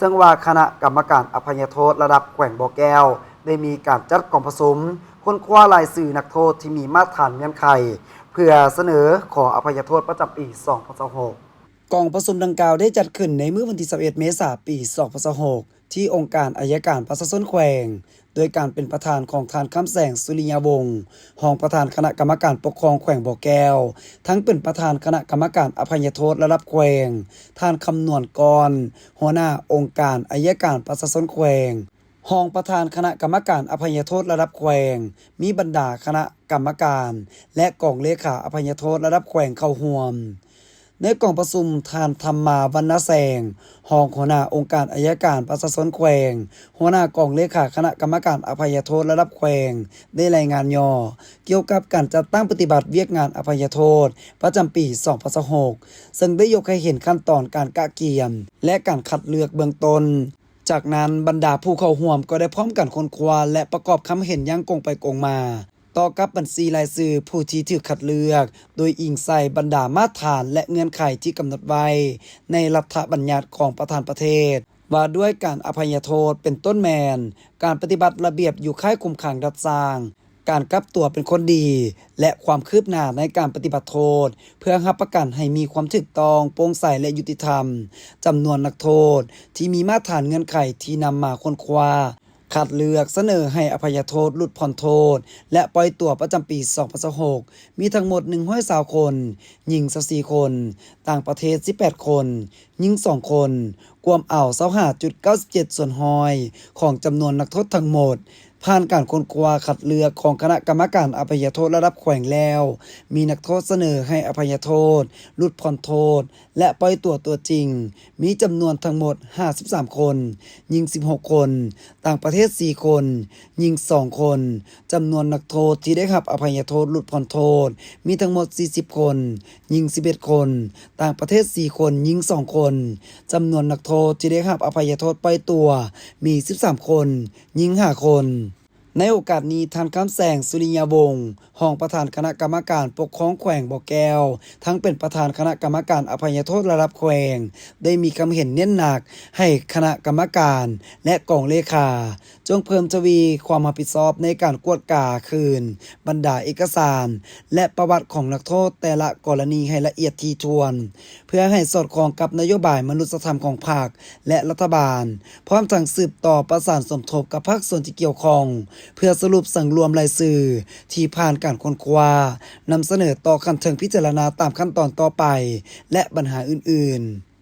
ซึ่งว่าคณะกรรมการอภัยโทษระดับแขวงบ่อแก้วได้มีการจัดกองผสมค้นคว้ารายชื่อนักโทษที่มีมาตรฐานเงื่อนไขเพื่อเสนอขออภัยโทษประจำปี2026กองผสมดังกล่าวได้จัดขึ้นในมื้อวันที่21เมษายนปี2026ที่องค์การอัยการประชาชนแขวงโดยการเป็นประธานของทานคำแสงสุริยาวงศ์รองประธานคณะกรรมการปกครองแขวงบ่อแก้วทั้งเป็นประธานคณะกรรมการอภัยโทษระดับแขวงท่านคำนวณกรหัวหน้าองค์การอัยการประชาชนแขวงรองประธานคณะกรรมการอภัยโทษระดับแขวงมีบรรดาคณะกรรมการและกองเลขาอภัยโทษระดับแขวงเข้าร่วมในกองประชุมทานธรรมาวันนะแสงรองหัวหน้าองค์การอัยการประชาชนแขวงหัวหน้ากองเลขาคณะกรรมการอภัยโทษระดับแขวงได้รายงานย่อเกี่ยวกับการจัดตั้งปฏิบัติเวียกงานอภัยโทษประจำปี2026ซึ่งได้ยกให้เห็นขั้นตอนการกะเกียมและการคัดเลือกเบื้องต้นจากนั้นบรรดาผู้เข้าร่วมก็ได้พร้อมกันค้นคว้าและประกอบคำเห็นอย่างกงไปกงมาต่อกับบัญชีรายชื่อผู้ที่ถูกคัดเลือกโดยอิงใส่บรรดามาตรฐานและเงื่อนไขที่กำหนดไว้ในรัฐบัญญัติของประธานประเทศว่าด้วยการอภัยโทษเป็นต้นแมนการปฏิบัติระเบียบอยู่ค่ายคุมขังรัฐสร้างการกลับตัวเป็นคนดีและความคืบหน้าในการปฏิบัติโทษเพื่อรับประกันให้มีความถูกต้องโปร่งใสและยุติธรรมจำนวนนักโทษที่มีมาตรฐานเงื่อนไขที่นำมาค้นคว้าคัดเลือกเสนอให้อภัยโทษหลุดพ้นโทษและปล่อยตัวประจำปี2026มีทั้งหมด120คนหญิง24คนต่างประเทศ18คนหญิง2คนรวมเอา 25.97 ส่วนห้อยของจำนวนนักโทษทั้งหมดผ่านการค้นคว้าคัดเลือกของคณะกรรมการอภัยโทษระดับแขวงแล้วมีนักโทษเสนอให้อภัยโทษหลุดพ้นโทษและปล่อยตัวจริงมีจำนวนทั้งหมด53คนหญิง16คนต่างประเทศ4คนหญิง2คนจำนวนนักโทษที่ได้รับอภัยโทษหลุดพ้นโทษมีทั้งหมด40คนหญิง11คนต่างประเทศ4คนหญิง2คนจำนวนนักโทษที่ได้รับอภัยโทษปล่อยตัวมี13คนหญิง5คนในโอกาสนี้ท่านคำแสงสุริยาวงศ์รองประธานคณะกรรมการปกครองแขวงบ่อแก้วทั้งเป็นประธานคณะกรรมการอภัยโทษระดับแขวงได้มีคำเห็นเน้นหนักให้คณะกรรมการและกองเลขาจงเพิ่มทวีความรับผิดชอบในการกวดกาคืนบรรดาเอกสารและประวัติของนักโทษแต่ละกรณีให้ละเอียดถี่ถ้วนเพื่อให้สอดคล้องกับนโยบายมนุษยธรรมของพรรคและรัฐบาลพร้อมทั้งสืบต่อประสานสมทบกับภาคส่วนที่เกี่ยวข้องเพื่อสรุปสั่งรวมรายชื่อที่ผ่านการค้นคว้านำเสนอต่อคันเทิงพิจารณาตามขั้นตอนต่อไปและปัญหาอื่นๆ